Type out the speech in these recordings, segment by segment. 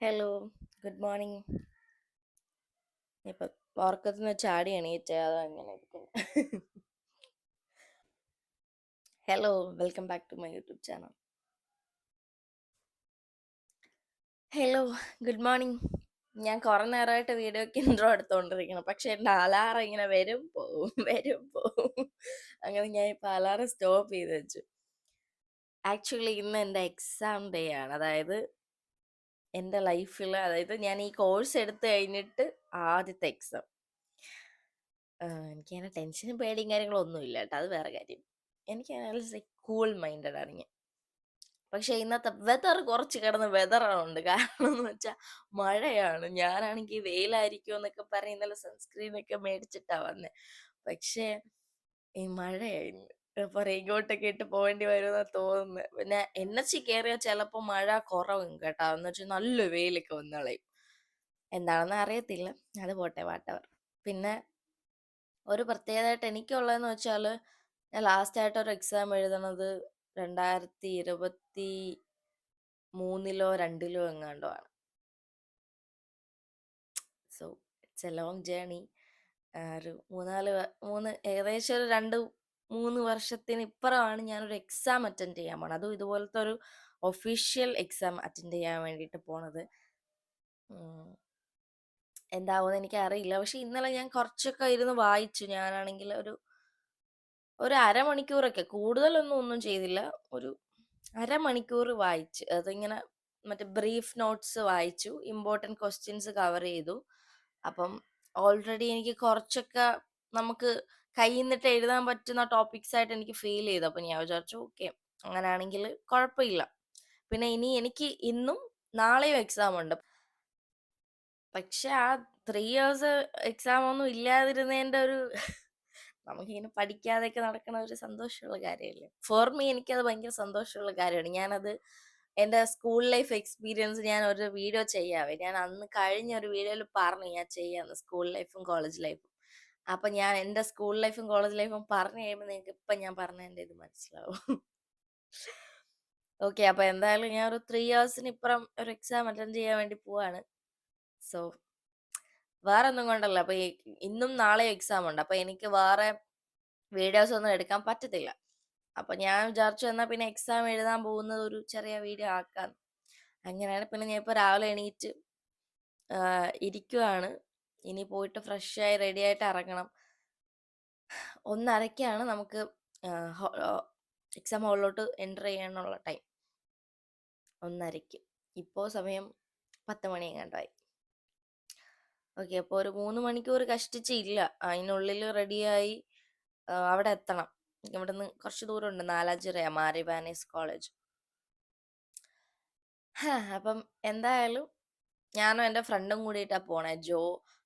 Hello, good morning. ഇപ്പം ഉറക്കത്തിൽ നിന്ന് ചാടി എണീറ്റ അതങ്ങനെ ഇരിക്കുന്നു. Hello, welcome back to my YouTube channel. Hello, good morning. ഞാൻ കുറെ നേരമായിട്ട് വീഡിയോക്ക് ഇൻട്രോ എടുത്തുകൊണ്ടിരിക്കണം, പക്ഷെ എൻ്റെ അലാറം ഇങ്ങനെ വരും പോവും വരും പോവും. അങ്ങനെ ഞാൻ ഇപ്പം അലാറം സ്റ്റോപ്പ് ചെയ്ത് വെച്ചു. ആക്ച്വലി ഇന്ന് എൻ്റെ എക്സാം ഡേ ആണ്. അതായത് എൻ്റെ ലൈഫിൽ, അതായത് ഞാൻ ഈ കോഴ്സ് എടുത്തു കഴിഞ്ഞിട്ട് ആദ്യത്തെ എക്സാം. എനിക്കങ്ങനെ ടെൻഷനും പേടിയും കാര്യങ്ങളും ഒന്നും ഇല്ല കേട്ടോ, അത് വേറെ കാര്യം. എനിക്ക് കൂൾ മൈൻഡഡ് ആണ് ഞാൻ. പക്ഷെ ഇന്നത്തെ വെതർ കുറച്ച് കിടന്ന് വെതറുണ്ട്. കാരണം എന്ന് വെച്ചാൽ മഴയാണ്. ഞാനാണെങ്കിൽ വെയിലായിരിക്കും എന്നൊക്കെ പറഞ്ഞ് ഇന്നലെ സൺസ്ക്രീനൊക്കെ മേടിച്ചിട്ടാ വന്നെ. പക്ഷേ ഈ മഴയായിരുന്നു. അപ്പൊ റെയിൻകോട്ടൊക്കെ ഇട്ട് പോകേണ്ടി വരുമെന്നാ തോന്നുന്നത്. പിന്നെ NH കയറിയാൽ ചിലപ്പോൾ മഴ കുറവും കേട്ടോ, എന്ന് വെച്ചാൽ നല്ല വെയിലൊക്കെ വന്നളയും. എന്താണെന്ന് അറിയത്തില്ല, അത് പോട്ടെ, വാട്ടവർ. പിന്നെ ഒരു പ്രത്യേകതയായിട്ട് എനിക്കുള്ളതെന്ന് വെച്ചാൽ, ഞാൻ ലാസ്റ്റായിട്ടൊരു എക്സാം എഴുതണത് 2023 2 എങ്ങാണ്ടോ ആണ്. So it's A long journey. ഒരു ഏകദേശം ഒരു 2-3 വർഷത്തിന് ഇപ്പുറമാണ് ഞാനൊരു എക്സാം അറ്റൻഡ് ചെയ്യാൻ പോണത്. അതും ഇതുപോലത്തെ ഒരു ഒഫീഷ്യൽ എക്സാം അറ്റൻഡ് ചെയ്യാൻ വേണ്ടിയിട്ട് പോണത്. എന്താവുമെന്ന് എനിക്കറിയില്ല. പക്ഷെ ഇന്നലെ ഞാൻ കുറച്ചൊക്കെ ഇരുന്ന് വായിച്ചു. ഞാനാണെങ്കിൽ ഒരു അരമണിക്കൂറൊക്കെ, ഒന്നും ചെയ്തില്ല. ഒരു അരമണിക്കൂർ വായിച്ച്, അതിങ്ങനെ മറ്റേ ബ്രീഫ് നോട്ട്സ് വായിച്ചു, ഇമ്പോർട്ടൻറ്റ് ക്വസ്റ്റ്യൻസ് കവർ ചെയ്തു. അപ്പം ഓൾറെഡി എനിക്ക് കുറച്ചൊക്കെ നമുക്ക് കയ്യിൽ നിന്നിട്ട് എഴുതാൻ പറ്റുന്ന ടോപ്പിക്സ് ആയിട്ട് എനിക്ക് ഫീൽ ചെയ്തു. അപ്പം ഞാൻ വിചാരിച്ചു ഓക്കെ, അങ്ങനെയാണെങ്കിൽ കുഴപ്പമില്ല. പിന്നെ ഇനി എനിക്ക് ഇന്നും നാളെയും എക്സാം ഉണ്ട്. പക്ഷെ ആ 3 years എക്സാം ഒന്നും ഇല്ലാതിരുന്നതിൻ്റെ ഒരു നമുക്കിങ്ങനെ പഠിക്കാതെയൊക്കെ നടക്കണ ഒരു സന്തോഷമുള്ള കാര്യമല്ലേ. ഫോർ മീ എനിക്കത് ഭയങ്കര സന്തോഷമുള്ള കാര്യമാണ്. ഞാനത് എൻ്റെ സ്കൂൾ ലൈഫ് എക്സ്പീരിയൻസ് ഞാൻ ഒരു വീഡിയോ ചെയ്യാവേ. ഞാൻ അന്ന് കഴിഞ്ഞ ഒരു വീഡിയോയിൽ പറഞ്ഞു ഞാൻ ചെയ്യാന്ന്, സ്കൂൾ ലൈഫും കോളേജ് ലൈഫും. അപ്പൊ ഞാൻ എൻ്റെ സ്കൂൾ ലൈഫും കോളേജ് ലൈഫും പറഞ്ഞു കഴിയുമ്പോൾ നിങ്ങൾക്ക് ഇപ്പം ഞാൻ പറഞ്ഞതിൻ്റെ ഇത് മനസ്സിലാവും. ഓക്കെ, അപ്പൊ എന്തായാലും ഞാൻ ഒരു 3 yearsന് ഇപ്പുറം ഒരു എക്സാം അറ്റൻഡ് ചെയ്യാൻ വേണ്ടി പോവാണ്. സോ വേറെ ഒന്നും കൊണ്ടല്ല, അപ്പൊ ഇന്നും നാളെ എക്സാം ഉണ്ട്. അപ്പൊ എനിക്ക് വേറെ വീഡിയോസ് ഒന്നും എടുക്കാൻ പറ്റത്തില്ല. അപ്പൊ ഞാൻ വിചാരിച്ചു എന്നാ പിന്നെ എക്സാം എഴുതാൻ പോകുന്നത് ഒരു ചെറിയ വീഡിയോ ആക്കാം. അങ്ങനെയാണ്. പിന്നെ ഞാൻ ഇപ്പൊ രാവിലെ എണീറ്റ് ഇരിക്കുവാണ്. ഇനി പോയിട്ട് ഫ്രഷ് ആയി റെഡി ആയിട്ട് ഇറങ്ങണം. 1:30 നമുക്ക് എക്സാം ഹാളിലോട്ട് എൻ്റർ ചെയ്യാനുള്ള ടൈം. 1:30. ഇപ്പോൾ സമയം 10 മണി എങ്ങാണ്ടായി. ഓക്കെ, അപ്പോൾ ഒരു 3 മണിക്കൂർ കഷ്ടിച്ചില്ല, അതിനുള്ളിൽ റെഡിയായി അവിടെ എത്തണം. ഇവിടുന്ന് കുറച്ച് ദൂരമുണ്ട്, നാലാഞ്ചിറയാ മാരി വാനീസ് കോളേജ്. അപ്പം എന്തായാലും ഞാനും എൻ്റെ ഫ്രണ്ടും കൂടിയിട്ടാ പോണേ, ജോ.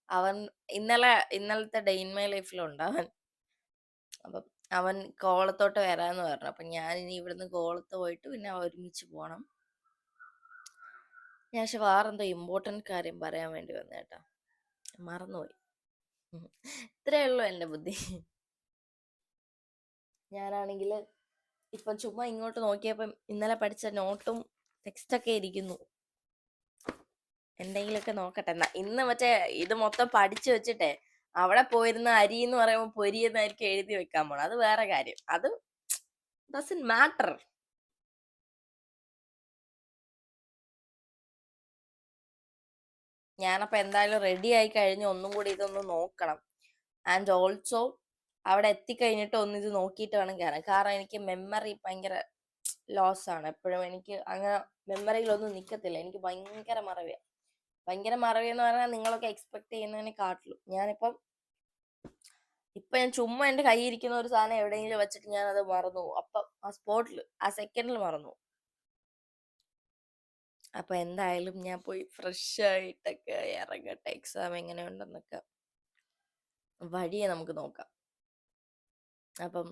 അവൻ ഇന്നലത്തെ ഡേ ഇൻ മൈ ലൈഫിലുണ്ട് അവൻ. അപ്പം അവൻ കോവളത്തോട്ട് വരാന്ന് പറഞ്ഞു. അപ്പം ഞാൻ ഇനി ഇവിടുന്ന് കോവളത്ത് പോയിട്ട് പിന്നെ ഒരുമിച്ച് പോകണം. ഞാൻ പക്ഷെ വേറെന്തോ ഇമ്പോർട്ടൻറ്റ് കാര്യം പറയാൻ വേണ്ടി വന്നേട്ടാ, മറന്നുപോയി. ഇത്രയേ ഉള്ളൂ എൻ്റെ ബുദ്ധി. ഞാനാണെങ്കിൽ ഇപ്പം ചുമ്മാ ഇങ്ങോട്ട് നോക്കിയപ്പം ഇന്നലെ പഠിച്ച നോട്ടും ടെക്സ്റ്റൊക്കെ ഇരിക്കുന്നു. എന്തെങ്കിലുമൊക്കെ നോക്കട്ടെ. ഇന്ന് മറ്റേ ഇത് മൊത്തം പഠിച്ചു വെച്ചിട്ടേ അവിടെ പോയിരുന്ന അരി എന്ന് പറയുമ്പോൾ പൊരി എന്നായിരിക്കും എഴുതി വെക്കാൻ പോണം. അത് വേറെ കാര്യം, അത് ഡസന്റ് മാറ്റർ. ഞാനപ്പോൾ എന്തായാലും റെഡി ആയി കഴിഞ്ഞ് ഒന്നും കൂടി ഇതൊന്ന് നോക്കണം. ആൻഡ് ഓൾസോ അവിടെ എത്തിക്കഴിഞ്ഞിട്ട് ഒന്ന് ഇത് നോക്കിയിട്ട് വേണം കയറാൻ. കാരണം എനിക്ക് മെമ്മറി ഭയങ്കര ലോസ് ആണ്. എപ്പോഴും എനിക്ക് അങ്ങനെ മെമ്മറിയിലൊന്നും നിൽക്കത്തില്ല. എനിക്ക് ഭയങ്കര മറവിയാണ്. ഭയങ്കര മറവി എന്ന് പറഞ്ഞാൽ നിങ്ങളൊക്കെ എക്സ്പെക്ട് ചെയ്യുന്നതിനെ കാട്ടിലും. ഇപ്പൊ ഞാൻ ചുമ്മാ എൻ്റെ കയ്യിൽ ഇരിക്കുന്ന ഒരു സാധനം എവിടെയെങ്കിലും വെച്ചിട്ട് ഞാൻ അത് മറന്നു പോകും. അപ്പം ആ സ്പോട്ടിൽ, ആ സെക്കൻഡിൽ മറന്നു പോകും. അപ്പൊ എന്തായാലും ഞാൻ പോയി ഫ്രഷ് ആയിട്ടൊക്കെ ഇറങ്ങട്ടെ. എക്സാം എങ്ങനെയുണ്ടെന്നൊക്കെ വഴിയെ നമുക്ക് നോക്കാം. അപ്പം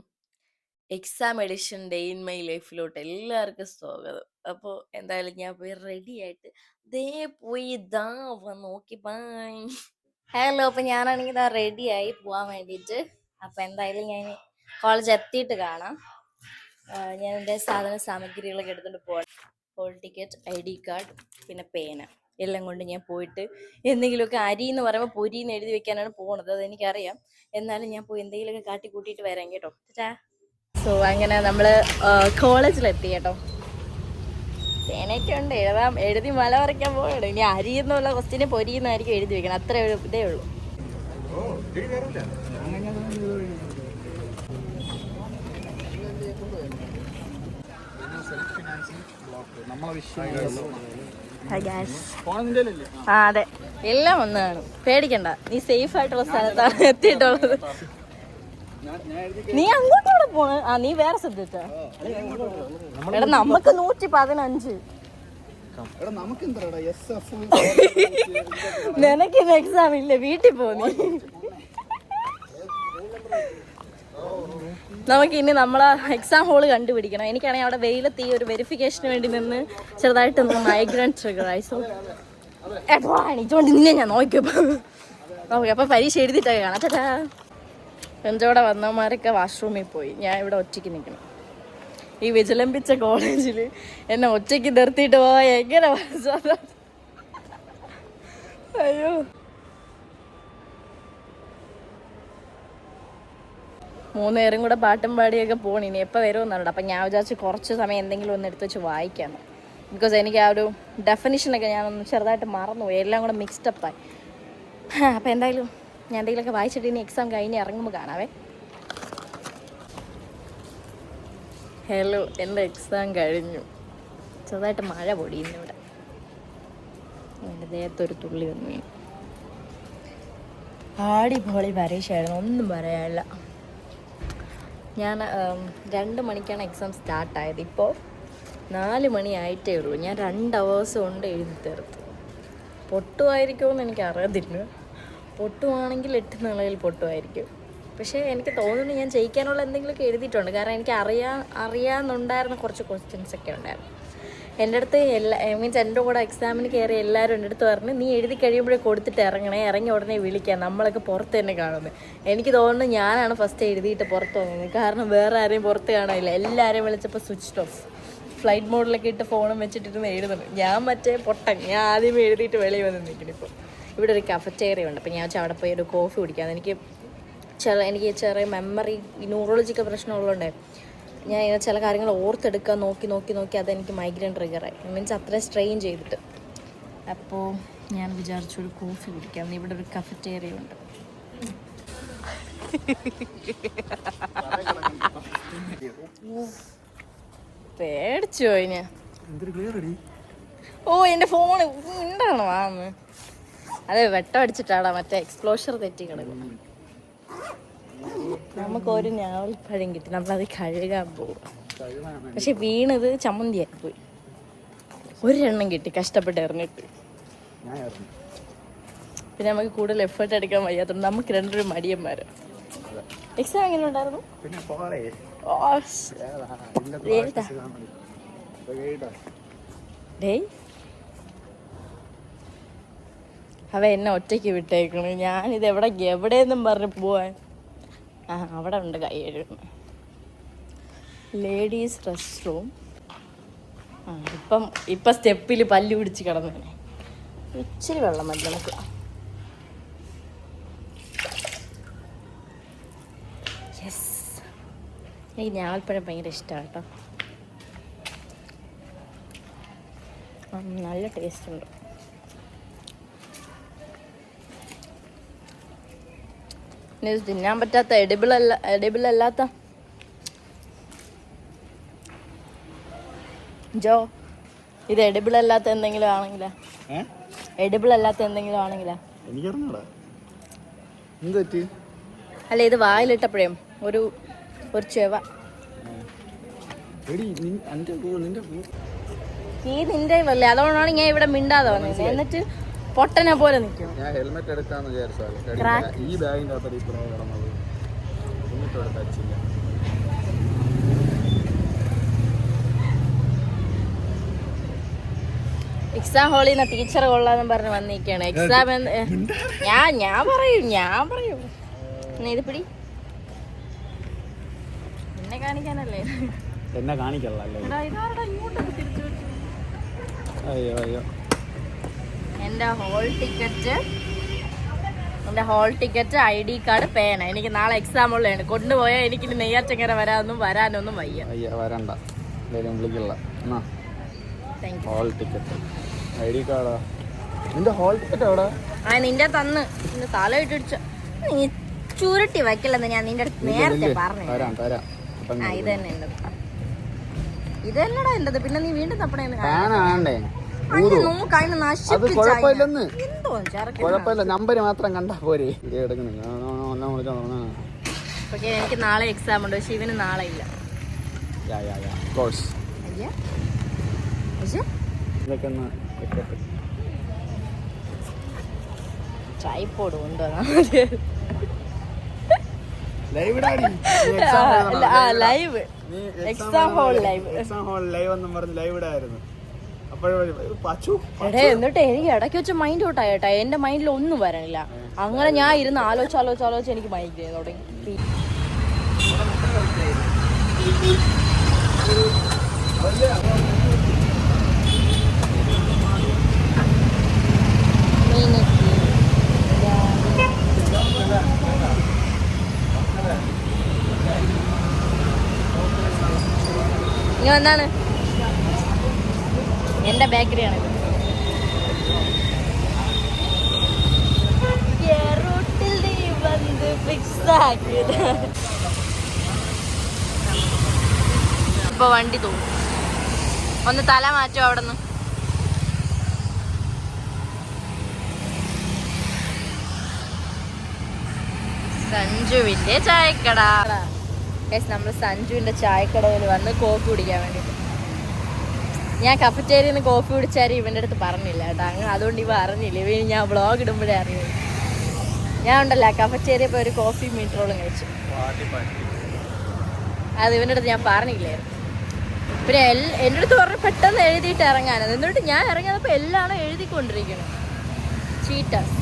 exam edition day in my ലൈഫിലോട്ട് എല്ലാവർക്കും സ്വാഗതം. അപ്പോൾ എന്തായാലും ഞാൻ പോയി റെഡി ആയിട്ട് ഇതാ വന്ന് നോക്കി. ബൈ. ഹലോ, അപ്പൊ ഞാനാണെങ്കിൽ ഇതാ റെഡി ആയി പോവാൻ വേണ്ടിയിട്ട്. അപ്പൊ എന്തായാലും ഞാൻ കോളേജ് എത്തിയിട്ട് കാണാം. ഞാൻ എൻ്റെ സാധനങ്ങളൊക്കെ എടുത്തുകൊണ്ട് പോവാം. ഹോൾ ടിക്കറ്റ്, ID കാർഡ്, പിന്നെ പേന. എല്ലാം കൊണ്ട് ഞാൻ പോയിട്ട് എന്തെങ്കിലുമൊക്കെ അരി എന്ന് പറയുമ്പോൾ പൊരി എന്ന് എഴുതി വെക്കാനാണ് പോണത്, അതെനിക്കറിയാം. എന്നാലും ഞാൻ പോയി എന്തെങ്കിലുമൊക്കെ കാട്ടി കൂട്ടിയിട്ട് വരാം കേട്ടോ. സോ അങ്ങനെ നമ്മൾ കോളേജിലെത്തി കേട്ടോ. പേനയൊക്കെ ഉണ്ട്, എഴുതി മല വരയ്ക്കാൻ പോകണം. ഇനി അരി എന്നുള്ള ക്വസ്റ്റിന് പൊരിയെന്നായിരിക്കും എഴുതി വെക്കണം, അത്ര ഇതേ ഉള്ളൂ. ആ അതെ, എല്ലാം ഒന്ന് കാണും, പേടിക്കണ്ട. നീ സേഫ് ആയിട്ടുള്ള സ്ഥലത്താണ് എത്തിയിട്ടുള്ളത്. നീ അങ്ങോട്ടൂടെ പോണ്. ആ നീ വേറെ ശ്രദ്ധിച്ചാ. എടാ നമുക്ക് 115. നിനക്കിന്ന് എക്സാം ഇല്ല, വീട്ടിൽ പോന്നു. നമുക്കിനി നമ്മളെ എക്സാം ഹോള് കണ്ടുപിടിക്കണം. എനിക്കാണെങ്കിൽ അവിടെ വെയിലത്ത് ഈ ഒരു വെരിഫിക്കേഷന് വേണ്ടി നിന്ന് ചെറുതായിട്ടൊന്ന് മൈഗ്രൻ ട്രിഗറായി. സോ എണീച്ചോണ്ട് നിന്നെ ഞാൻ നോക്കിയപ്പോ നോക്കി. അപ്പൊ പരീക്ഷ എഴുതിയിട്ടൊക്കെ കാണാം. ചേട്ടാ എൻ്റെ കൂടെ വന്നവന്മാരൊക്കെ വാഷ്റൂമിൽ പോയി. ഞാൻ ഇവിടെ ഒറ്റയ്ക്ക് നിൽക്കണം. ഈ വിജിലംബിച്ച കോളേജിൽ എന്നെ ഒറ്റയ്ക്ക് നിർത്തിയിട്ട് പോയ എങ്ങനെ അയ്യോ. മൂന്നേരം കൂടെ പാട്ടും പാടിയൊക്കെ പോകണം. ഇനി എപ്പോൾ വരുമെന്നുണ്ട്. അപ്പം ഞാൻ വിചാരിച്ച് കുറച്ച് സമയം എന്തെങ്കിലും ഒന്ന് എടുത്ത് വെച്ച് വായിക്കാം. ബിക്കോസ് എനിക്ക് ആ ഒരു ഡെഫിനിഷനൊക്കെ ഞാനൊന്ന് ചെറുതായിട്ട് മറന്നുപോയി, എല്ലാം കൂടെ മിക്സ്ഡപ്പായി. അപ്പം എന്തായാലും ഞാൻ എന്തെങ്കിലുമൊക്കെ വായിച്ചിട്ട് ഇനി എക്സാം കഴിഞ്ഞ് ഇറങ്ങുമ്പോൾ കാണാവേ. ഹലോ, എൻ്റെ എക്സാം കഴിഞ്ഞു. ചെറുതായിട്ട് മഴ പൊടിയുന്നു ഇവിടെ. എൻ്റെ ദേഹത്തൊരു തുള്ളി വന്നു വീണു. അടിപൊളി പരീക്ഷയായിരുന്നു, ഒന്നും പറയാനില്ല. ഞാൻ 2 മണിക്കാണ് എക്സാം സ്റ്റാർട്ടായത്. ഇപ്പോൾ 4 മണിയായിട്ടേ ഉള്ളൂ. ഞാൻ 2 hours കൊണ്ട് എഴുതി തീർത്തു. പൊട്ടുമായിരിക്കുമെന്ന് എനിക്കറിയത്തില്ല. പൊട്ടുവാണെങ്കിൽ 8 നിളയിൽ പൊട്ടുമായിരിക്കും. പക്ഷേ എനിക്ക് തോന്നുന്നു ഞാൻ ജയിക്കാനുള്ള എന്തെങ്കിലുമൊക്കെ എഴുതിയിട്ടുണ്ട്. കാരണം എനിക്ക് അറിയാമെന്നുണ്ടായിരുന്ന കുറച്ച് ക്വസ്റ്റ്യൻസൊക്കെ ഉണ്ടായിരുന്നു. എൻ്റെ അടുത്ത് മീൻസ് എൻ്റെ കൂടെ എക്സാമിന് കയറി എല്ലാവരും എൻ്റെ അടുത്ത് പറഞ്ഞ് നീ എഴുതി കഴിയുമ്പോഴേ കൊടുത്തിട്ട് ഇറങ്ങി ഉടനെ വിളിക്കാം, നമ്മളൊക്കെ പുറത്ത് തന്നെ കാണുന്നത്. എനിക്ക് തോന്നുന്നു ഞാനാണ് ഫസ്റ്റ് എഴുതിയിട്ട് പുറത്ത് വന്നത്. കാരണം വേറെ ആരെയും പുറത്ത് കാണാനില്ല. എല്ലാവരെയും വിളിച്ചപ്പോൾ സ്വിച്ച് ഓഫ്, ഫ്ലൈറ്റ് മോഡിലൊക്കെ ഇട്ട് ഫോണും വെച്ചിട്ടിരുന്ന് എഴുതുന്നു. ഞാൻ മറ്റേ പൊട്ടൻ, ഞാൻ ആദ്യമേ എഴുതിയിട്ട് വെളിയിൽ വന്ന് നിൽക്കണം. ഇപ്പോൾ ഇവിടെ ഒരു കഫറ്റേറിയ ഉണ്ട്. അപ്പോൾ ഞാൻ അവിടെ പോയി ഒരു കോഫി കുടിക്കാം. എനിക്ക് ചെറിയ മെമ്മറി, ന്യൂറോളജിക്കൽ പ്രശ്നമുള്ളതുകൊണ്ട് ഞാൻ ഇങ്ങനെ ചില കാര്യങ്ങൾ ഓർത്തെടുക്കാൻ നോക്കി അതെനിക്ക് മൈഗ്രെയിൻ ട്രിഗറായി. മീൻസ് അത്ര സ്ട്രെയിൻ ചെയ്തിട്ട്. അപ്പോൾ ഞാൻ വിചാരിച്ചു ഒരു കോഫി കുടിക്കാം. ഇവിടെ ഒരു കഫറ്റേറിയ ഉണ്ട്. പേടിച്ചു പോയി ഞാൻ. ഓ എൻ്റെ ഫോണ് ഉണ്ടാണോ വാന്ന്. അതെ, വെട്ടം അടിച്ചിട്ടാടാ, മറ്റേ എക്സ്പ്ലോഷർ തെറ്റി കിടക്കും. നമുക്കൊരു ഞാവൽപ്പഴം കിട്ടി, നമ്മളത് കഴുകാൻ പോകും. പക്ഷെ വീണത് ചമ്മന്തിയായി പോയി. ഒരെണ്ണം കിട്ടി കഷ്ടപ്പെട്ട് എറിഞ്ഞിട്ട്. പിന്നെ നമുക്ക് കൂടുതൽ എഫേർട്ട് എടുക്കാൻ വയ്യാത്തതുകൊണ്ട് നമുക്ക് രണ്ടൊരു മടിയന്മാര്. എക്സാം എങ്ങനെ ഉണ്ടായിരുന്നു? അവ എന്നെ ഒറ്റയ്ക്ക് വിട്ടേക്കണ്. ഞാനിത് എവിടെയെന്നും പറഞ്ഞ് പോവാൻ. ആ അവിടെ ഉണ്ട് കൈ കഴുകുന്നു. Ladies rest room. ആ ഇപ്പം സ്റ്റെപ്പിൽ പല്ല് പിടിച്ച് കിടന്നു. ഇച്ചിരി വെള്ളം മതി നമുക്ക്. യെസ്, എനിക്ക് ഞാവൽപ്പഴം ഭയങ്കര ഇഷ്ടമാണ് കേട്ടോ. നല്ല ടേസ്റ്റ് ഉണ്ട്. പിന്നെ തിന്നാൻ പറ്റാത്ത എഡിബിൾ അല്ലാത്ത ജോ, ഇത് എഡിബിൾ അല്ലാത്ത എന്തെങ്കിലും ആണെങ്കിലാ? എഡിബിൾ അല്ലാത്ത എന്തെങ്കിലും ആണെങ്കിലാ? അല്ല, ഇത് വായിലിട്ടപ്പോഴേ ഒരു ചെവ. ഈ നിന്റെ അല്ലേ, അതുകൊണ്ടാണ് ഞാൻ ഇവിടെ മിണ്ടാതെ വന്നത്. എന്നിട്ട് പൊട്ടനെ പോലെ നിൽക്കും. ഞാൻ ഹെൽമെറ്റ് എടുക്കാന്ന് വിചാരിച്ചാൽ ഈ ബാഗിന്റെ അകത്ത് ഇത്രയും കിടന്നത് എന്നിട്ട് ടച്ചില്ല. എക്സാം ഹോളിൽ നിന്ന് ടീച്ചർ കൊള്ളാന്ന് പറഞ്ഞ് വന്നിരിക്കുകയാണ്. എക്സാം ഞാൻ പറയും ഇത് പിടി. എന്നെ കാണിക്കാനല്ലേ? എന്നെ കാണിക്കല്ലേ? അയ്യോ എൻ്റെ ഹോൾ ടിക്കറ്റ് ID കാർഡ് പേന. എനിക്ക് നാളെ എക്സാം ഉള്ളതാണ്. കൊണ്ടുപോയാൽ എനിക്കിനി നെയ്യാറ്റങ്കര വരാനൊന്നും വയ്യ. വരണ്ട വിളിക്കില്ല. ഹോൾ ടിക്കറ്റ് ID കാർഡാ നിന്റെ ഹോൾ ടിക്കറ്റ് എവിടെ? നിന്റെ തന്ന് നിന്റെ തല ഇട്ടിടിച്ച നീ ചുരുട്ടി വയ്ക്കില്ലെന്ന് ഞാൻ നിന്റെ അടുത്ത് നേരത്തെ പറഞ്ഞു. ഇത് തന്നെ ഉള്ളത്. ഇതല്ലടാ ഉള്ളത്. പിന്നെ നീ വീണ്ടും തപ്പണേ കുഴപ്പമില്ല. നമ്പര് മാത്രം കണ്ടാ പോരെ. എനിക്ക് നാളെ എക്സാം ഉണ്ട്. പക്ഷെ ഇവന് നാളെ ഇല്ല. ട്രൈപോഡ് കൊണ്ടുവന്നാ ലൈവ് എക്സാം ഹോൾ ലൈവ് എന്നും പറഞ്ഞ് ലൈവ് ഇടായിരുന്നു. എന്നിട്ട് എനിക്ക് ഇടയ്ക്ക് വെച്ച് മൈൻഡ് ഔട്ട് ആയിട്ടാ. എന്റെ മൈൻഡിൽ ഒന്നും വരണില്ല. അങ്ങനെ ഞാൻ ഇരുന്ന് ആലോചിച്ച് എനിക്ക് മൈൻഡ് തുടങ്ങി. ഇനി എന്താണ് എന്റെ ബേക്കറിയാണ്. ഇപ്പൊ വണ്ടി തോന്നും. ഒന്ന് തല മാറ്റോ അവിടെന്ന്. സഞ്ജുവിന്റെ ചായക്കട. നമ്മൾ സഞ്ജുവിന്റെ ചായക്കടയിൽ വന്ന് കോഫി കുടിക്കാൻ വേണ്ടിട്ട്. ഞാൻ കഫറ്റേരിയിൽ നിന്ന് കോഫി കുടിച്ചാലും ഇവൻ്റെ അടുത്ത് പറഞ്ഞില്ല കേട്ടോ. അങ്ങനെ അതുകൊണ്ട് ഇവ അറിഞ്ഞില്ല. ഇവ ഞാൻ വ്ളോഗ് ഇടുമ്പോഴേ അറിയുള്ളൂ. ഞാൻ ഉണ്ടല്ലോ കഫറ്റേരിയ പോയി ഒരു കോഫി മീറ്ററോളം കഴിച്ചു. അത് ഇവൻ്റെ അടുത്ത് ഞാൻ പറഞ്ഞില്ലായിരുന്നു. പിന്നെ എൻ്റെ അടുത്ത് പറഞ്ഞ് പെട്ടെന്ന് എഴുതിയിട്ട് ഇറങ്ങാനത്. എന്നിട്ട് ഞാൻ ഇറങ്ങിയപ്പോൾ എല്ലാം എഴുതിക്കൊണ്ടിരിക്കണം. ചീറ്റസ്.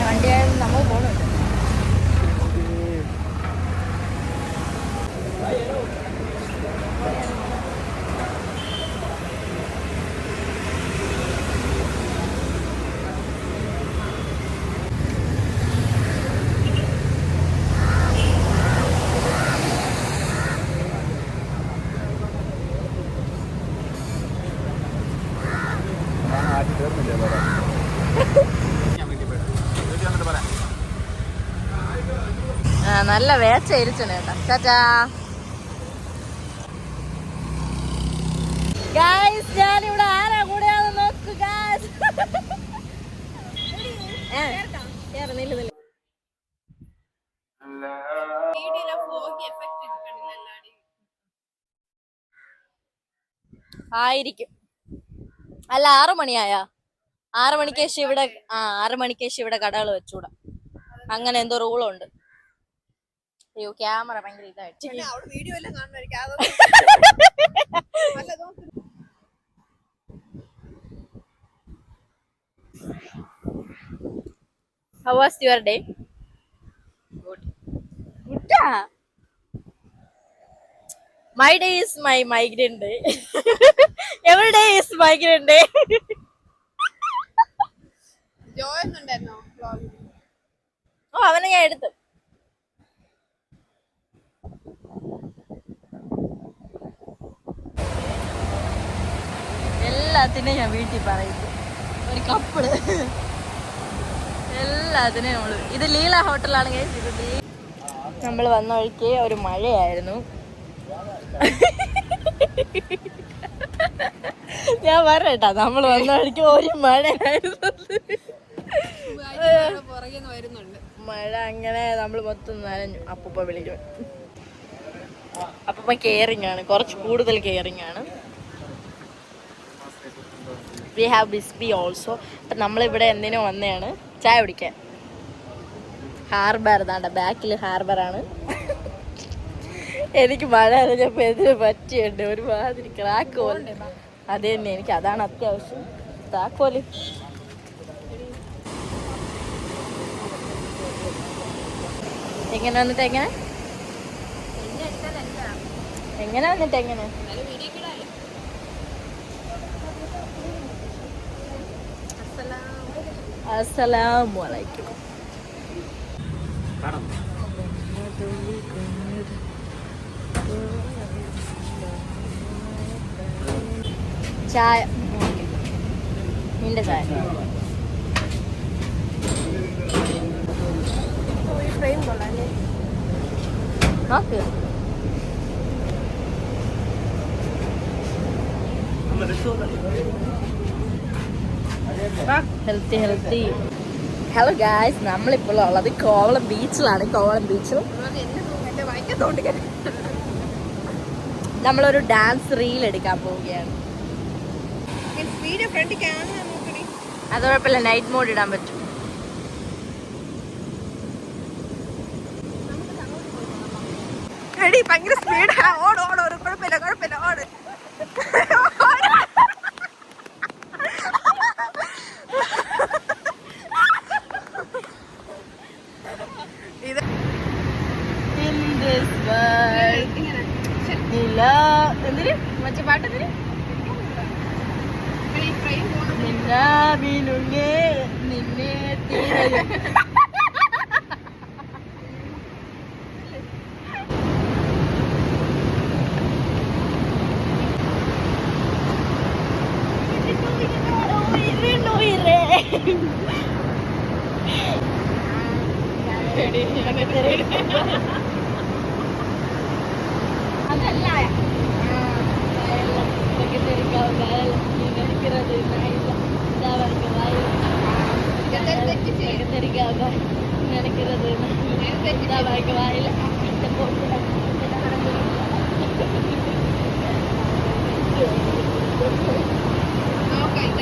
വണ്ടിയായാലും നമ്മൾ പോകണുണ്ട്. നല്ല വേച്ച ഇരിച്ചണേ കേട്ടാ. ചാച്ചാ ഗായ്സ്, ഞാനിവിടെ ആരാ കൂടെയാന്ന് നോക്കൂ ഗായ്സ്. ആയിരിക്കും. അല്ല 6 മണിയായ 6 മണിക്ക് ശേഷം ഇവിടെ 6 മണിക്ക് ശേഷം ഇവിടെ കടകൾ വെച്ചൂടാ. അങ്ങനെ എന്തോ റൂളുണ്ട്. അയ്യോ ക്യാമറ ഭയങ്കര ഇതായിട്ട്. How was your day? Good. Good. My day is my migraine day. Every day is migraine day. Joy ഉണ്ടായിരുന്നോ vlog? ഓ അവനെ ഞാൻ എടുത്തു. എല്ലാത്തിനും ഞാൻ വീട്ടിൽ പറയുന്നു. ഒരു കപ്പിള് എല്ലാത്തിനും നമ്മള്. ഇത് ലീല ഹോട്ടലാണ്. നമ്മൾ വന്ന വഴിക്ക് ഒരു മഴയായിരുന്നു. ഞാൻ പറയട്ടാ, നമ്മൾ വന്ന വഴിക്ക് ഒരു മഴയായിരുന്നു. മഴ അങ്ങനെ നമ്മൾ മൊത്തം നനഞ്ഞു. അപ്പൂപ്പ വിളിക്കും. അപ്പൂപ്പ കെയറിങ് ആണ്, കുറച്ച് കൂടുതൽ കെയറിങ് ആണ്. വി ഹാവ് ബിസ്ബി ഓൾസോ. അപ്പം നമ്മളിവിടെ എന്തിനോ വന്നതാണ്, ചായ കുടിക്കാൻ. ഹാർബർ ഇതാണ്ട ബാക്കിൽ ഹാർബറാണ്. എനിക്ക് മഴ നനഞ്ഞപ്പോൾ എന്തിനു പറ്റിയുണ്ട്, ഒരുമാതിരി ക്രാക്കോൽ. അത് തന്നെ, എനിക്ക് അതാണ് അത്യാവശ്യം. താക്കോല് എങ്ങനെ വന്നിട്ട് എങ്ങനെ വന്നിട്ട് എങ്ങനെ അസ്സലാമലൈക്കും. ചായ നിന്റെ ചായ. നോക്ക് ഹെൽത്തി. ഹലോ ഗായ്സ്, നമ്മളിപ്പോൾ ഉള്ളത് കോവളം ബീച്ചിലാണ്. കോവളം ബീച്ചിൽ നമ്മളൊരു ഡാൻസ് റീൽ എടുക്കാൻ പോവുകയാണ്. അത് കുഴപ്പമില്ല, നൈറ്റ് മോഡ് ഇടാൻ പറ്റും. ഭയങ്കര സ്പീഡ്. ഓട് കുഴപ്പമില്ല ഓട്. മറ്റേ പാട്ടത്തിന് നിന്നെ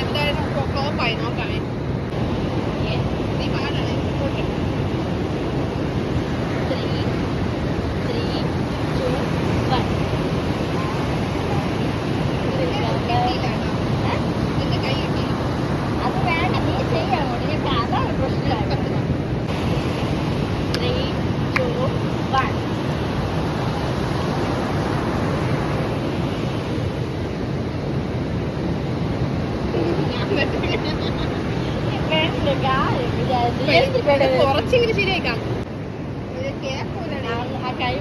അതല്ല ഫ്ലോപ്പായി നോക്കാമേ. നീ പാടാണ്. അത് വേണ്ട, നീ ചെയ്യാമോ? നിനക്ക് അതാണ് പ്രശ്നമായിട്ട്. 3, 2, 1. കുറച്ചെങ്കിലും ശരിയാക്കാം. കേക്കൂല ആ കൈ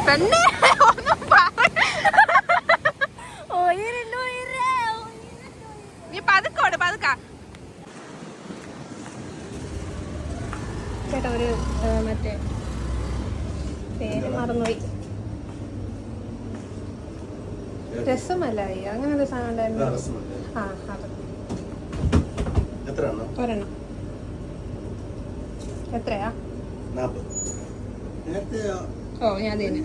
പെണ്ണെ ഒന്നും നീ പതുക്കോട് പതുക്ക. ചേട്ടാ ഒരു മറ്റേ പേര് മറന്നുപോയി. രസമല്ലായി അങ്ങനെ ഒരു സാധനം ഉണ്ടായിരുന്നു. ആ അത് ഒരെണ്ണം എത്രയാ? ഓ ഞാൻ തന്നെ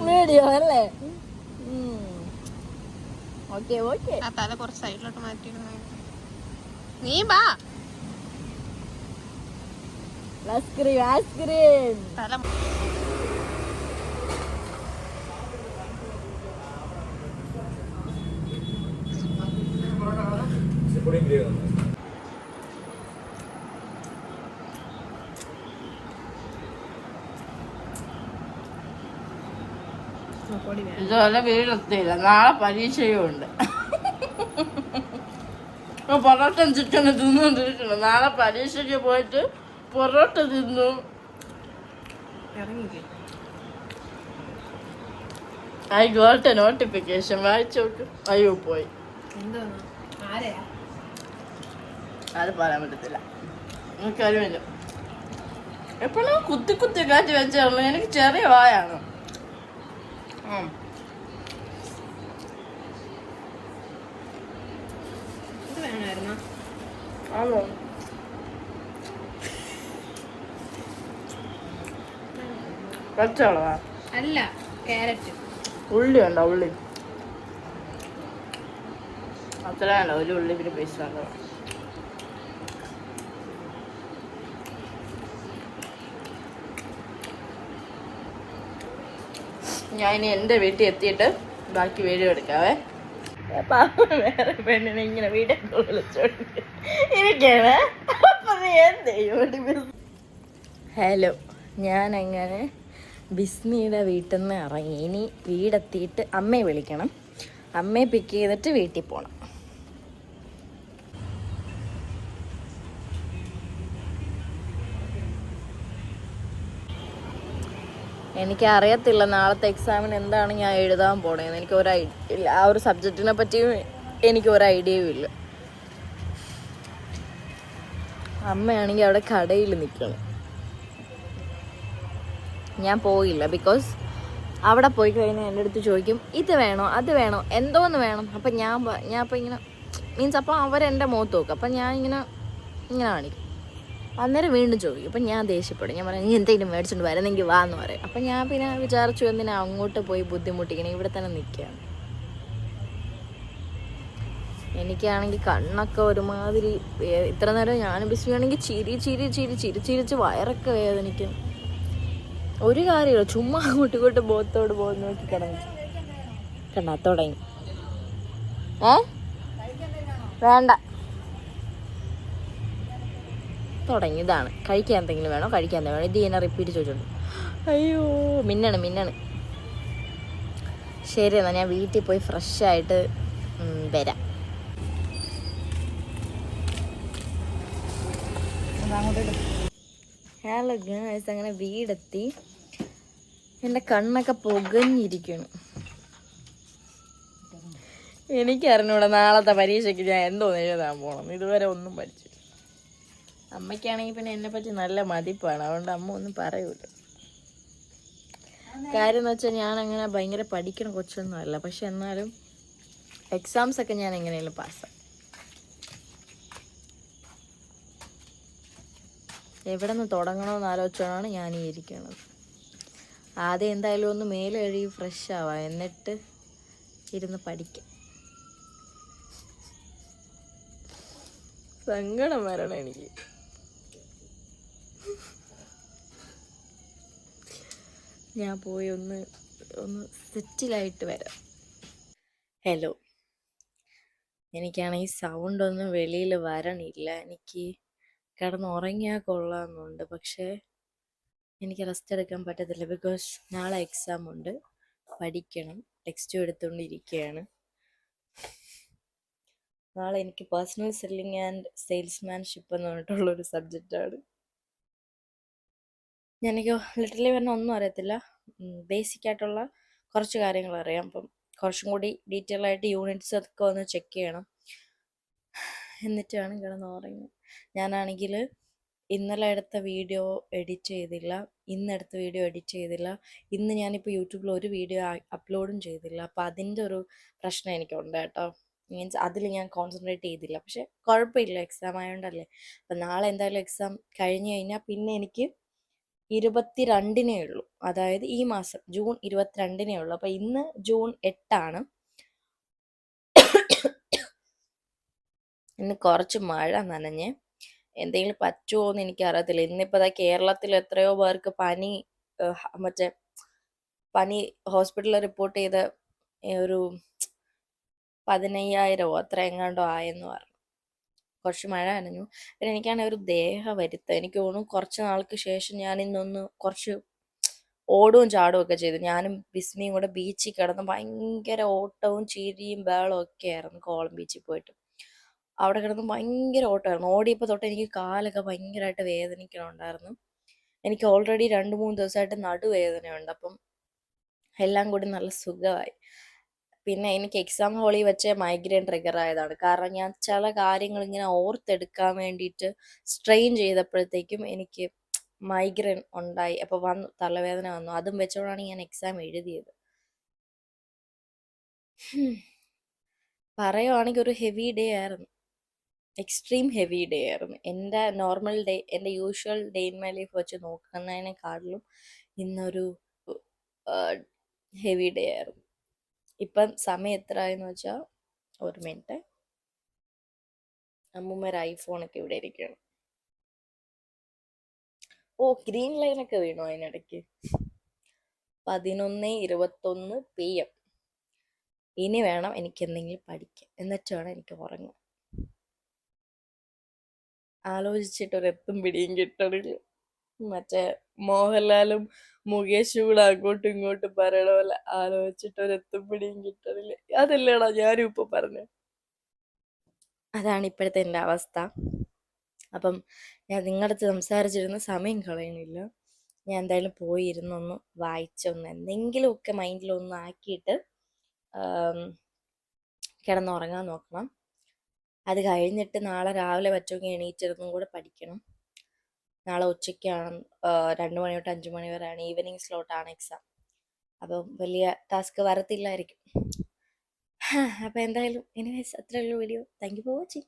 വീഡിയോ അല്ലേ? Okay okay. ആ തല കുറച്ച് സൈഡിലോട്ട് മാറ്റിയിരുന്നു. നീ ബാ തല പൊടി വേണം. ഇതുപോലെ വീടെത്തിയില്ല, നാളെ പരീക്ഷയും ഉണ്ട്. പൊറോട്ട ചിക്കൻ തിന്നുകൊണ്ടിരിക്കണം. നാളെ പരീക്ഷയ്ക്ക് പോയിട്ട് പൊറോട്ട തിന്നു. ഇറങ്ങിക്കേ. ഐ ഗോട്ട് എ നോട്ടിഫിക്കേഷൻ, വായിച്ചു നോക്ക്. അയ്യോ പോയി. എന്തോന്നു ആരെയാ? അത് പറയാൻ പറ്റത്തില്ല, എനിക്കറിയില്ല. എപ്പോഴും കുത്തി കുത്തി കാറ്റി വെച്ചാൽ എനിക്ക് ചെറിയ വായാണ്. ഇത് വേണമായിരുന്നോ? ആണോ? പച്ചവളവാ? അല്ല, ക്യാരറ്റ്. ഉള്ളി ഉണ്ടോ? ഉള്ളി അത്രയല്ല, ഒരു ഉള്ളി പിന്നെ പേസ്റ്റ് ഉണ്ടോ? ഞാൻ ഇനി എൻ്റെ വീട്ടിൽ എത്തിയിട്ട് ബാക്കി വീഡിയോ എടുക്കാവേ. വേറെ പെണ്ണിനെ ഇങ്ങനെ വീഡിയോ വിളിച്ചോണ്ട് ഇരിക്കണേ. അപ്പൊ നീ എന്ത് ചെയ്യും? ഹലോ, ഞാനങ്ങനെ ബിസ്മിയുടെ വീട്ടിൽ നിന്ന് ഇറങ്ങി. ഇനി വീടെത്തിയിട്ട് അമ്മയെ വിളിക്കണം. അമ്മയെ പിക്ക് ചെയ്തിട്ട് വീട്ടിൽ പോകണം. എനിക്കറിയത്തില്ല നാളത്തെ എക്സാമിന് എന്താണ് ഞാൻ എഴുതാൻ പോണേന്ന്. എനിക്ക് ഒരു ഐഡിയ ഇല്ല. ആ ഒരു സബ്ജക്റ്റിനെ പറ്റിയും എനിക്ക് ഒരു ഐഡിയയും ഇല്ല. അമ്മയാണെങ്കിൽ അവിടെ കടയിൽ നിൽക്കണം. ഞാൻ പോയില്ല, ബിക്കോസ് അവിടെ പോയി കഴിഞ്ഞാൽ എൻ്റെ അടുത്ത് ചോദിക്കും ഇത് വേണോ അത് വേണോ എന്തോന്ന് വേണം. അപ്പം ഞാൻ അപ്പം ഇങ്ങനെ മീൻസ് അപ്പോൾ അവരെൻ്റെ മുഖത്ത് നോക്കും. അപ്പം ഞാൻ ഇങ്ങനെ കാണിക്കും. അന്നേരം വീണ്ടും ചോദിക്കും. അപ്പം ഞാൻ ദേഷ്യപ്പെടും. ഞാൻ പറയാം നീ എന്തെങ്കിലും മേടിച്ചുകൊണ്ട് വരുന്നെങ്കിൽ വാ എന്ന് പറയും. അപ്പം ഞാൻ പിന്നെ വിചാരിച്ചു എന്തിനാ അങ്ങോട്ട് പോയി ബുദ്ധിമുട്ടിക്കണം, ഇവിടെ തന്നെ നിൽക്കുകയാണ്. എനിക്കാണെങ്കിൽ കണ്ണൊക്കെ ഒരുമാതിരി ഇത്ര നേരം ഞാൻ ബിസിയാണെങ്കിൽ ചിരിച്ച് വയറൊക്കെ വേദനിക്കും. ഒരു കാര്യമില്ല, ചുമ്മാ അങ്ങോട്ട് ബോധത്തോട് ബോധം നോക്കി കിടന്നു. കണ്ടാ തുടങ്ങി. വേണ്ട തുടങ്ങി. ഇതാണ് കഴിക്കാൻ എന്തെങ്കിലും വേണോ, കഴിക്കാൻ എന്തെങ്കിലും വേണം. ഇത് തന്നെ റിപ്പീറ്റ് ചോദിച്ചോണ്ട്. അയ്യോ മിന്നണ്. ശരി എന്നാൽ ഞാൻ വീട്ടിൽ പോയി ഫ്രഷായിട്ട് വരാം. ഹലോ ഗൈസ്, അങ്ങനെ വീടെത്തി. എൻ്റെ കണ്ണൊക്കെ പുകഞ്ഞിരിക്കുന്നു. എനിക്കറിഞ്ഞൂടാ നാളത്തെ പരീക്ഷയ്ക്ക് ഞാൻ എന്തോന്ന് എഴുതാൻ പോകണം. ഇതുവരെ ഒന്നും പഠിച്ചില്ല. അമ്മയ്ക്കാണെങ്കിൽ പിന്നെ എന്നെ പറ്റി നല്ല മതിപ്പാണ്, അതുകൊണ്ട് അമ്മ ഒന്നും പറയൂല. കാര്യം എന്ന് വെച്ചാൽ ഞാൻ അങ്ങനെ ഭയങ്കര പഠിക്കണ കൊച്ചൊന്നും അല്ല. പക്ഷെ എന്നാലും എക്സാംസ് ഒക്കെ ഞാൻ എങ്ങനെയാലും പാസ്സാവും. എവിടെ നിന്ന് തുടങ്ങണമെന്ന് ആലോചിച്ചാണ് ഞാൻ ഈ ഇരിക്കുന്നത്. ആദ്യം എന്തായാലും ഒന്ന് മേലെ കഴുകി ഫ്രഷ് ആവാം, എന്നിട്ട് ഇരുന്ന് പഠിക്കാം. സങ്കടം വരണം എനിക്ക്. ഞാൻ പോയി ഒന്ന് സെറ്റിലായിട്ട് വരാം. ഹലോ, എനിക്കാണെങ്കിൽ സൗണ്ടൊന്നും വെളിയിൽ വരണില്ല. എനിക്ക് കിടന്നുറങ്ങിയാൽ കൊള്ളാമെന്നുണ്ട്, പക്ഷേ എനിക്ക് റെസ്റ്റ് എടുക്കാൻ പറ്റത്തില്ല. ബിക്കോസ് നാളെ എക്സാം ഉണ്ട്, പഠിക്കണം. ടെക്സ്റ്റും എടുത്തുകൊണ്ടിരിക്കുകയാണ്. നാളെ എനിക്ക് പേഴ്സണൽ സെല്ലിംഗ് ആൻഡ് സെയിൽസ്മാൻഷിപ്പ് എന്ന് പറഞ്ഞിട്ടുള്ളൊരു സബ്ജക്റ്റാണ്. എനിക്ക് ലിറ്ററലി പറഞ്ഞാൽ ഒന്നും അറിയത്തില്ല. ബേസിക് ആയിട്ടുള്ള കുറച്ച് കാര്യങ്ങൾ അറിയാം. അപ്പം കുറച്ചും കൂടി ഡീറ്റെയിൽ ആയിട്ട് യൂണിറ്റ്സ് ഒക്കെ ഒന്ന് ചെക്ക് ചെയ്യണം, എന്നിട്ടാണ് കിടന്നുറങ്ങുന്നത്. ഞാനാണെങ്കിൽ ഇന്നലെ എടുത്ത വീഡിയോ എഡിറ്റ് ചെയ്തില്ല, ഇന്നെടുത്ത വീഡിയോ എഡിറ്റ് ചെയ്തില്ല, ഇന്ന് ഞാനിപ്പോൾ യൂട്യൂബിൽ ഒരു വീഡിയോ അപ്ലോഡും ചെയ്തില്ല. അപ്പം അതിൻ്റെ ഒരു പ്രശ്നം എനിക്കുണ്ട് കേട്ടോ. മീൻസ് അതിൽ ഞാൻ കോൺസെൻട്രേറ്റ് ചെയ്തില്ല. പക്ഷെ കുഴപ്പമില്ല, എക്സാം ആയതുകൊണ്ടല്ലേ. അപ്പം നാളെ എന്തായാലും എക്സാം കഴിഞ്ഞ് കഴിഞ്ഞാൽ പിന്നെ എനിക്ക് 22-നേ ഉള്ളൂ. അതായത് ഈ മാസം ജൂൺ 22-നേ ഉള്ളൂ. അപ്പം ഇന്ന് ജൂൺ 8 ഇന്ന് കുറച്ച് മഴ നനഞ്ഞ് എന്തെങ്കിലും പറ്റുമോ എന്ന് എനിക്കറിയത്തില്ല. ഇന്നിപ്പോൾ കേരളത്തിൽ എത്രയോ പേർക്ക് പനി ഹോസ്പിറ്റലിൽ റിപ്പോർട്ട് ചെയ്ത് ഒരു 15,000 അത്ര എങ്ങാണ്ടോ ആയെന്ന് പറഞ്ഞു. കുറച്ച് മഴ നനഞ്ഞു. പിന്നെ എനിക്കാണെങ്കിൽ ഒരു ദേഹ വരുത്തം. എനിക്ക് തോന്നുന്നു കുറച്ച് നാൾക്ക് ശേഷം ഞാൻ ഇന്നൊന്ന് കുറച്ച് ഓടുകയും ചാടുകയും ഒക്കെ ചെയ്തു. ഞാനും ബിസ്മിയും കൂടെ ബീച്ചിൽ കിടന്ന് ഭയങ്കര ഓട്ടവും ചിരിയും ബഹളവും ഒക്കെ ആയിരുന്നു. കോളം ബീച്ചിൽ പോയിട്ട് അവിടെ കിടന്ന് ഭയങ്കര ഓട്ടമായിരുന്നു. ഓടിയപ്പോൾ തൊട്ട് എനിക്ക് കാലൊക്കെ ഭയങ്കരമായിട്ട് വേദനിക്കണുണ്ടായിരുന്നു. എനിക്ക് ഓൾറെഡി 2-3 ദിവസമായിട്ട് നടുവേദനയുണ്ട്. അപ്പം എല്ലാം കൂടി നല്ല സുഖമായി. പിന്നെ എനിക്ക് എക്സാം ഹാളിൽ വെച്ച് മൈഗ്രെയിൻ ട്രിഗർ ആയതാണ്. കാരണം ഞാൻ ചില കാര്യങ്ങൾ ഇങ്ങനെ ഓർത്തെടുക്കാൻ വേണ്ടിയിട്ട് സ്ട്രെയിൻ ചെയ്തപ്പോഴത്തേക്കും എനിക്ക് മൈഗ്രെയിൻ ഉണ്ടായി. അപ്പോൾ തലവേദന വന്നു. അതും വെച്ചോണ്ടാണ് ഞാൻ എക്സാം എഴുതിയത്. പറയുവാണെങ്കിൽ ഒരു ഹെവി ഡേ ആയിരുന്നു. എക്സ്ട്രീം ഹെവി ഡേ ആയിരുന്നു. എൻ്റെ നോർമൽ ഡേ, എൻ്റെ usual day in my life വെച്ച് നോക്കുന്നതിനെക്കാട്ടിലും ഇന്നൊരു ഹെവി ഡേ ആയിരുന്നു. ഇപ്പം സമയം എത്ര ആയെന്ന് വെച്ചാൽ, ഒരു മിനിറ്റ്, അമ്മൂമ്മ ഐഫോണൊക്കെ ഇവിടെ ഇരിക്കുകയാണ്. ഗ്രീൻ ലൈനൊക്കെ വീണു അതിനിടയ്ക്ക്. 11:21 PM. ഇനി വേണം എനിക്ക് എന്തെങ്കിലും പഠിക്കാൻ, എന്നിട്ട് വേണം എനിക്ക് ഉറങ്ങാൻ. ആലോചിച്ചിട്ടൊരെത്തും പിടിയും കിട്ടണില്ല. മറ്റേ മോഹൻലാലും മുകേഷും കൂടെ അങ്ങോട്ടും ഇങ്ങോട്ടും പറയണ പോലെ ആലോചിച്ചിട്ടൊരെത്തും പിടിയും കിട്ടണില്ല. അതല്ലേടാ ഞാനും ഇപ്പൊ പറഞ്ഞു. അതാണ് ഇപ്പോഴത്തെ എൻ്റെ അവസ്ഥ. അപ്പം ഞാൻ നിങ്ങളുടെ അടുത്ത് സംസാരിച്ചിരുന്ന സമയം കളയണില്ല. ഞാൻ എന്തായാലും പോയി ഇരുന്നൊന്ന് വായിച്ചൊന്ന് എന്തെങ്കിലുമൊക്കെ മൈൻഡിലൊന്ന് ആക്കിയിട്ട് കിടന്നുറങ്ങാൻ നോക്കണം. അത് കഴിഞ്ഞിട്ട് നാളെ രാവിലെ പറ്റുമെങ്കിൽ എണീറ്റിരുന്നും കൂടെ പഠിക്കണം. നാളെ ഉച്ചയ്ക്കാണ് 2 മണി തൊട്ട് 5 മണി വരെയാണ് ഈവനിങ് സ്ലോട്ടാണ് എക്സാം. അപ്പം വലിയ ടാസ്ക് വരത്തില്ലായിരിക്കും. അപ്പം എന്തായാലും എനിവേസ് അത്രയുള്ള video. Thank you for watching.